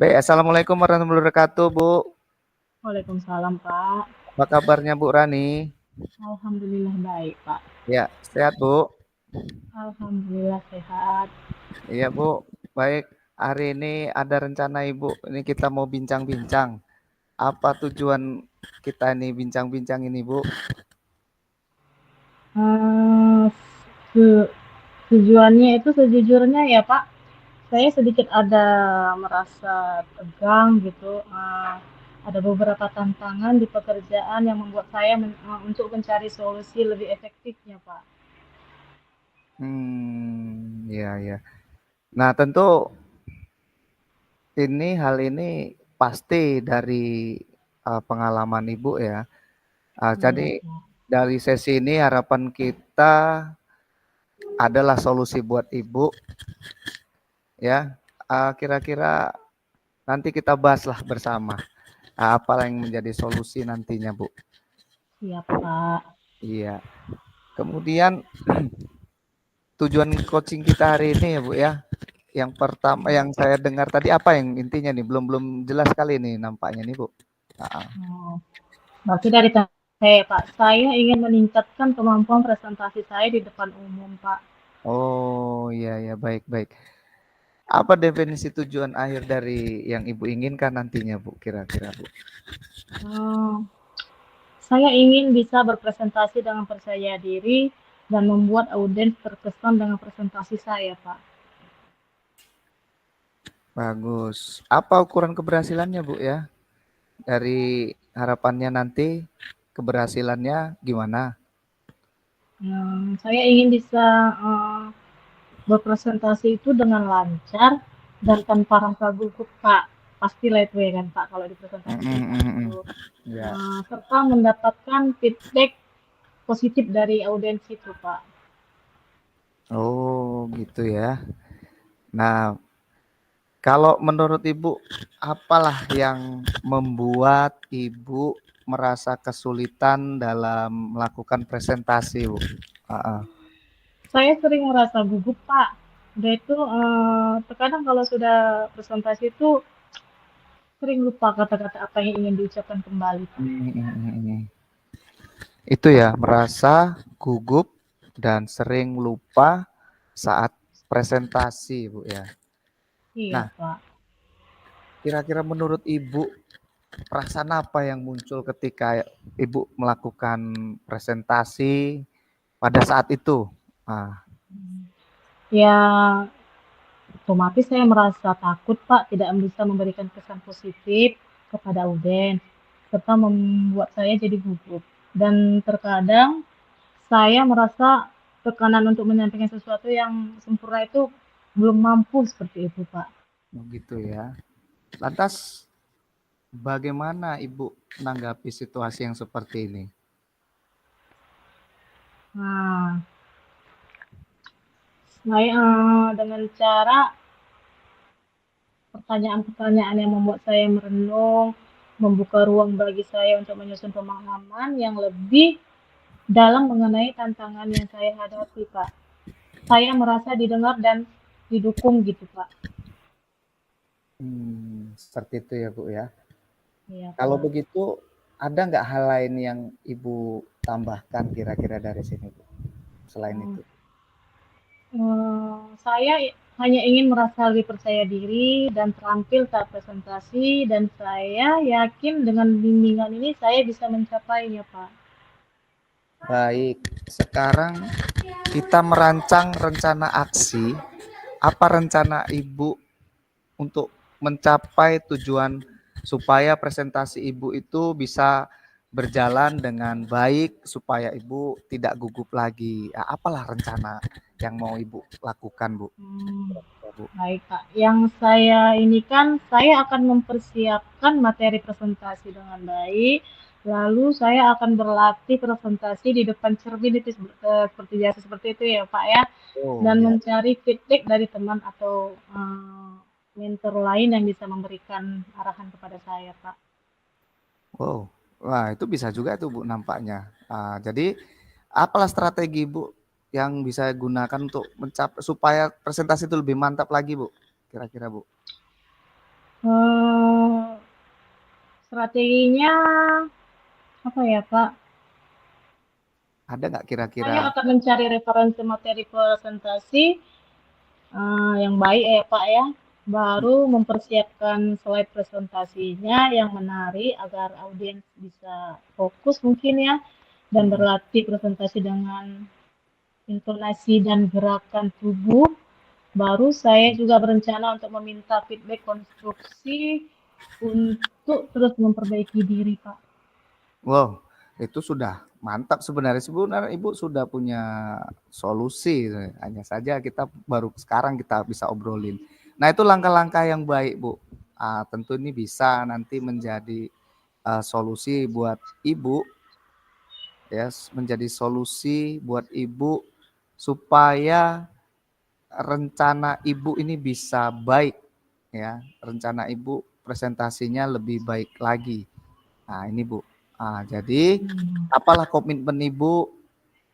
Baik, assalamualaikum warahmatullahi wabarakatuh, Bu. Waalaikumsalam, Pak. Apa kabarnya Bu Rani? Alhamdulillah baik, Pak. Ya, sehat Bu. Alhamdulillah sehat. Iya Bu, baik. Hari ini ada rencana Ibu. Ini kita mau bincang-bincang. Apa tujuan kita ini bincang-bincang ini Bu? Eh, se- Tujuannya itu sejujurnya ya, Pak, saya sedikit ada merasa tegang gitu. Ada beberapa tantangan di pekerjaan yang membuat saya untuk mencari solusi lebih efektifnya, Pak. Ya ya. Nah, tentu hal ini pasti dari pengalaman Ibu ya. Iya, Jadi Pak. dari sesi ini harapan kita adalah solusi buat Ibu ya. Kira-kira nanti kita bahaslah bersama. Apa yang menjadi solusi nantinya, Bu? Siap, Pak. Iya. Kemudian tujuan coaching kita hari ini ya, Bu ya. Yang pertama Iya. yang saya dengar tadi apa yang intinya nih? Belum belum jelas sekali nih nampaknya nih, Bu. Ah, Oh, berarti dari saya, Pak, saya ingin meningkatkan kemampuan presentasi saya di depan umum, Pak. oh, iya ya, baik baik. Apa definisi tujuan akhir dari yang Ibu inginkan nantinya, Bu? Kira-kira, Bu. Oh, saya ingin bisa berpresentasi dengan percaya diri dan membuat audiens terkesan dengan presentasi saya, Pak. Bagus. Apa ukuran keberhasilannya, Bu ya? Dari harapannya nanti keberhasilannya gimana? Saya ingin bisa berpresentasi itu dengan lancar dan tanpa rasa gugup, Pak. Pasti lah itu ya kan, Pak, kalau di presentasi kita itu. Ya. Serta mendapatkan feedback positif dari audiens itu, Pak. Oh, gitu ya. Nah, kalau menurut Ibu, apalah yang membuat Ibu merasa kesulitan dalam melakukan presentasi, Bu? Ah, Saya sering merasa gugup, Pak. Udah itu terkadang kalau sudah presentasi itu sering lupa kata-kata apa yang ingin diucapkan kembali, Pak. hmm. Itu ya, merasa gugup dan sering lupa saat presentasi, Bu ya. Iya, Nah, Pak. kira-kira menurut Ibu, perasaan apa yang muncul ketika Ibu melakukan presentasi pada saat itu? Ah, Ya, otomatis saya merasa takut, Pak, tidak bisa memberikan kesan positif kepada audiens, serta membuat saya jadi gugup. Dan terkadang saya merasa tekanan untuk menyampaikan sesuatu yang sempurna itu belum mampu seperti itu, Pak. begitu ya. Lantas bagaimana Ibu menanggapi situasi yang seperti ini? Nah, saya dengan cara pertanyaan-pertanyaan yang membuat saya merenung, membuka ruang bagi saya untuk menyusun pemahaman yang lebih dalam mengenai tantangan yang saya hadapi, Pak. Saya merasa didengar dan didukung gitu, Pak. Seperti itu ya Bu ya. Iya, Kalau Pak. begitu ada nggak hal lain yang Ibu tambahkan kira-kira dari sini Bu? Selain Hmm, itu. saya hanya ingin merasa lebih percaya diri dan terampil saat presentasi dan saya yakin dengan bimbingan ini saya bisa mencapainya, Pak. Baik, sekarang kita merancang rencana aksi. Apa rencana Ibu untuk mencapai tujuan supaya presentasi Ibu itu bisa berjalan dengan baik supaya Ibu tidak gugup lagi. Ya, apalah rencana yang mau Ibu lakukan, Bu? Hmm, Ya, Bu. Baik, Kak. Yang saya ini kan, saya akan mempersiapkan materi presentasi dengan baik. Lalu saya akan berlatih presentasi di depan cermin itu seperti biasa seperti itu ya, Pak ya. Oh Dan ya. mencari feedback dari teman atau mentor lain yang bisa memberikan arahan kepada saya, Pak. Wow. Wah, itu bisa juga tuh Bu nampaknya. Jadi apalah strategi Bu yang bisa gunakan untuk mencapai supaya presentasi itu lebih mantap lagi Bu? Kira-kira Bu. Strateginya apa ya, Pak? Ada nggak kira-kira? Saya akan mencari referensi materi presentasi yang baik ya Pak ya. Baru mempersiapkan slide presentasinya yang menarik agar audiens bisa fokus mungkin ya dan Mm-mm. berlatih presentasi dengan intonasi dan gerakan tubuh. Baru saya juga berencana untuk meminta feedback konstruksi untuk terus memperbaiki diri, Pak. Wow, itu sudah mantap sebenarnya. Sebenarnya Ibu sudah punya solusi. Hanya saja kita baru sekarang kita bisa obrolin. Nah, itu langkah-langkah yang baik, Bu. Tentu ini bisa nanti menjadi solusi buat Ibu, ya, menjadi solusi buat Ibu supaya rencana Ibu ini bisa baik, ya. Rencana Ibu presentasinya lebih baik lagi. Nah, ini Bu. Jadi Hmm. apalah komitmen Ibu,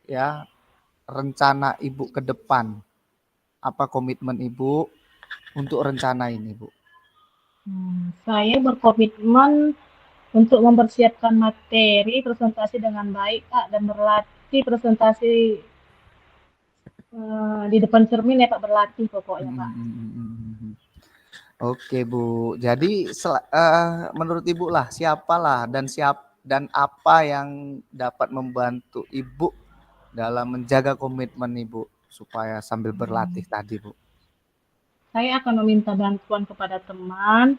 ya, rencana Ibu ke depan. Apa komitmen Ibu untuk rencana ini, Bu? Saya berkomitmen untuk mempersiapkan materi presentasi dengan baik, Pak, dan berlatih presentasi di depan cermin ya, Pak, berlatih pokoknya, Pak. Oke, Bu. Jadi menurut Ibu lah siapalah dan apa yang dapat membantu Ibu dalam menjaga komitmen Ibu supaya sambil berlatih Hmm, tadi, Bu? Saya akan meminta bantuan kepada teman,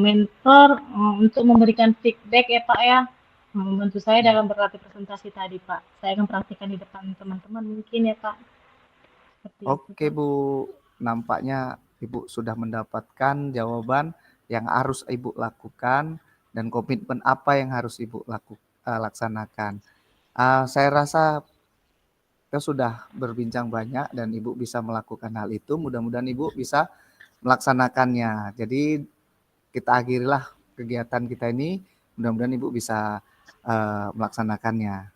mentor untuk memberikan feedback ya, Pak ya. Membantu saya dalam berlatih presentasi tadi, Pak. Saya akan praktikkan di depan teman-teman mungkin ya, Pak. Seperti itu, Oke, Pak. Bu. Nampaknya Ibu sudah mendapatkan jawaban yang harus Ibu lakukan dan komitmen apa yang harus Ibu laksanakan. Saya rasa kita sudah berbincang banyak dan Ibu bisa melakukan hal itu. Mudah-mudahan Ibu bisa melaksanakannya. Jadi kita akhirilah kegiatan kita ini. Mudah-mudahan Ibu bisa melaksanakannya.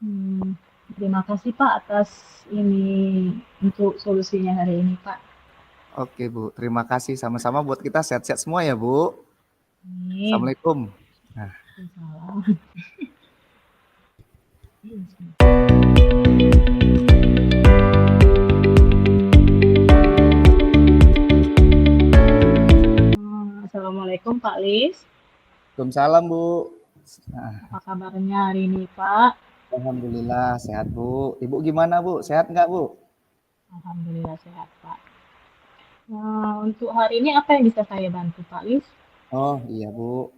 Hmm, Terima kasih Pak atas ini untuk solusinya hari ini Pak. Oke, Bu. Terima kasih sama-sama buat kita sehat-sehat semua ya, Bu. Amin. Assalamualaikum. Nah. Salam. Assalamualaikum Pak Lis. Waalaikumsalam, Bu. Nah, Apa kabarnya hari ini Pak? alhamdulillah sehat, Bu. Ibu gimana, Bu? Sehat nggak, Bu? Alhamdulillah sehat Pak. Untuk hari ini apa yang bisa saya bantu Pak Lis? Oh iya, Bu.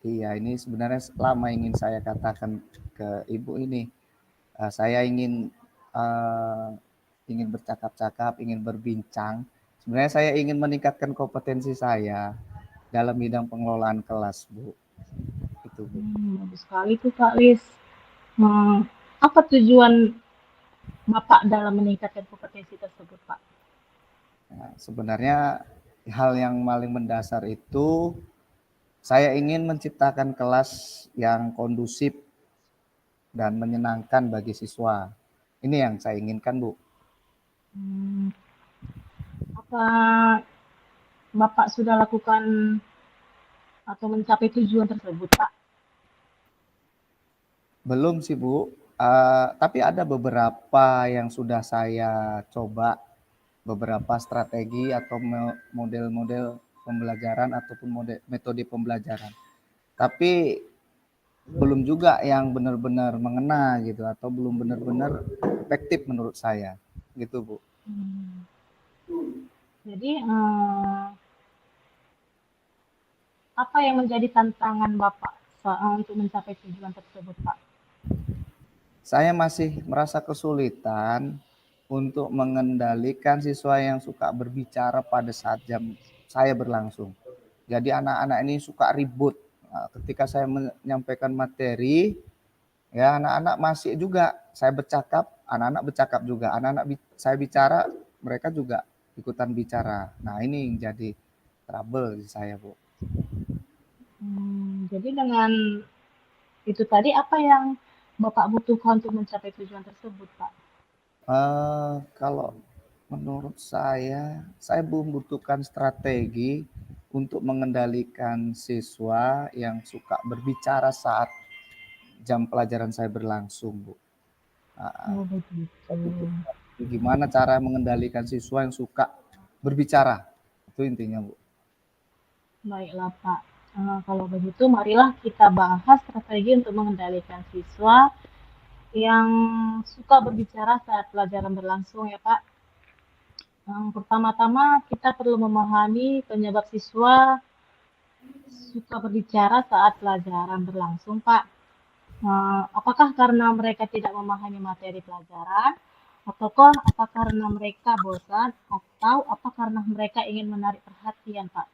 Iya, ini sebenarnya lama ingin saya katakan ke Ibu ini. Saya uh, ingin bercakap-cakap, ingin berbincang. Sebenarnya saya ingin meningkatkan kompetensi saya dalam bidang pengelolaan kelas, Bu. Itu, Bu. Bagus sekali tuh Pak Lis. Hmm, Apa tujuan Bapak dalam meningkatkan kompetensi tersebut Pak? Nah, sebenarnya hal yang paling mendasar itu saya ingin menciptakan kelas yang kondusif dan menyenangkan bagi siswa. Ini yang saya inginkan, Bu. Hmm, Apa Bapak sudah lakukan atau mencapai tujuan tersebut, Pak? Belum sih, Bu. Tapi ada beberapa yang sudah saya coba, beberapa strategi atau model-model pembelajaran ataupun metode pembelajaran. Tapi belum juga yang benar-benar mengena gitu atau belum benar-benar efektif menurut saya. Gitu, Bu. Hmm, Jadi, apa yang menjadi tantangan Bapak untuk mencapai tujuan tersebut, Pak? Saya masih merasa kesulitan untuk mengendalikan siswa yang suka berbicara pada saat jam saya berlangsung. Jadi anak-anak ini suka ribut. Ketika saya menyampaikan materi, ya anak-anak masih juga saya bercakap, anak-anak bercakap juga. Anak-anak saya bicara, mereka juga ikutan bicara. Nah, ini yang jadi trouble di saya, Bu. Jadi dengan itu tadi apa yang Bapak butuhkan untuk mencapai tujuan tersebut, Pak? Kalau menurut saya membutuhkan strategi untuk mengendalikan siswa yang suka berbicara saat jam pelajaran saya berlangsung, Bu. Oh begitu. Gimana cara mengendalikan siswa yang suka berbicara? Itu intinya, Bu. Baiklah Pak. Kalau begitu marilah kita bahas strategi untuk mengendalikan siswa yang suka berbicara saat pelajaran berlangsung ya Pak. Yang pertama-tama kita perlu memahami penyebab siswa suka berbicara saat pelajaran berlangsung Pak. Apakah karena mereka tidak memahami materi pelajaran, ataukah apa karena mereka bosan, atau apa karena mereka ingin menarik perhatian Pak?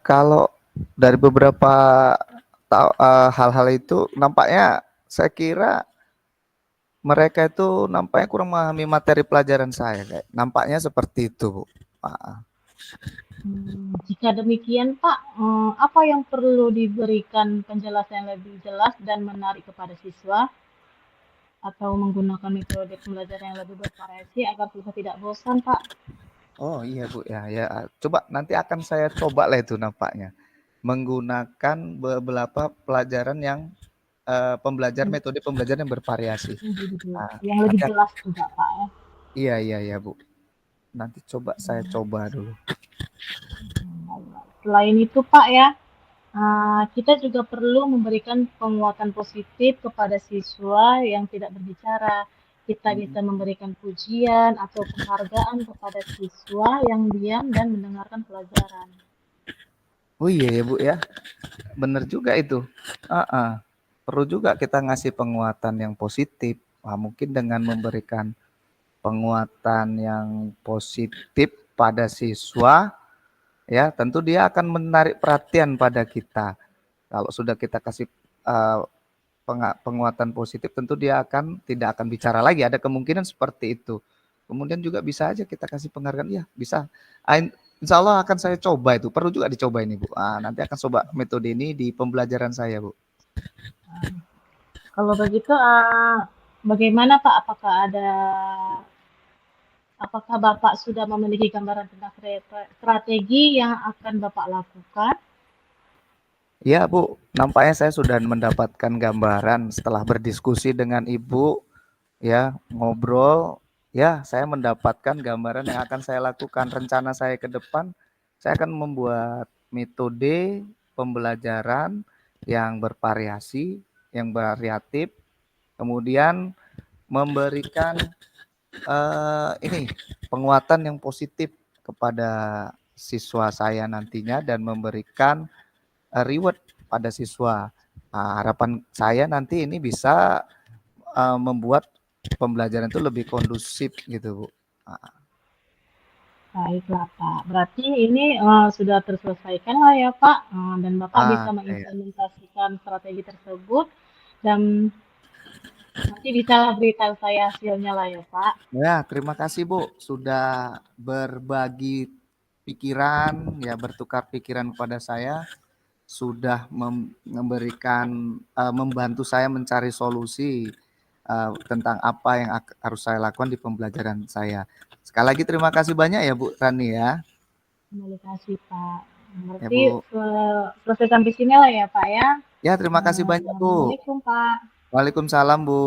Kalau dari beberapa hal-hal itu nampaknya saya kira mereka itu nampaknya kurang memahami materi pelajaran saya, kayak nampaknya seperti itu, Bu. Jika demikian Pak, apa yang perlu diberikan penjelasan yang lebih jelas dan menarik kepada siswa? Atau menggunakan metode pembelajaran yang lebih bervariasi agar siswa tidak bosan Pak? Oh iya, Bu, ya, ya. Coba nanti akan saya coba lah itu nampaknya. Menggunakan beberapa pelajaran yang metode pembelajaran yang bervariasi. Yang lebih Nanti, jelas juga Pak ya. iya, iya, iya, Bu. Nanti saya coba dulu. Selain itu Pak ya, kita juga perlu memberikan penguatan positif kepada siswa yang tidak berbicara. Kita bisa memberikan pujian atau penghargaan kepada siswa yang diam dan mendengarkan pelajaran. Oh iya ya, Bu ya. Bener juga itu. Perlu juga kita ngasih penguatan yang positif. Mungkin dengan memberikan penguatan yang positif pada siswa, ya tentu dia akan menarik perhatian pada kita. Kalau sudah kita kasih penguatan positif, tentu dia tidak akan bicara lagi. Ada kemungkinan seperti itu. Kemudian juga bisa aja kita kasih penghargaan, ya bisa. Insya Allah akan saya coba itu. Perlu juga dicoba ini, Bu. Nanti akan coba metode ini di pembelajaran saya, Bu. Kalau begitu, bagaimana Pak? Apakah Bapak sudah memiliki gambaran tentang strategi yang akan Bapak lakukan? Ya, Bu. Nampaknya saya sudah mendapatkan gambaran setelah berdiskusi dengan Ibu, ya, ngobrol, ya, saya mendapatkan gambaran yang akan saya lakukan. Rencana saya ke depan, saya akan membuat metode pembelajaran yang bervariasi, yang variatif, kemudian memberikan ini penguatan yang positif kepada siswa saya nantinya dan memberikan reward pada siswa. Harapan saya nanti ini bisa membuat pembelajaran itu lebih kondusif gitu, Bu. Baiklah Pak, berarti ini sudah terselesaikan lah ya Pak, dan Bapak bisa Kayak mengimplementasikan strategi tersebut dan nanti bisa beritahu saya hasilnya lah ya Pak. ya, terima kasih Bu sudah berbagi pikiran, ya bertukar pikiran kepada saya, sudah memberikan membantu saya mencari solusi tentang apa yang harus saya lakukan di pembelajaran saya. Sekali lagi terima kasih banyak ya Bu Rani ya. Terima kasih Pak. Ya Berarti Bu. selesai sampai sini lah ya Pak ya. Ya terima kasih banyak Bu. Assalamualaikum Pak. Waalaikumsalam Bu.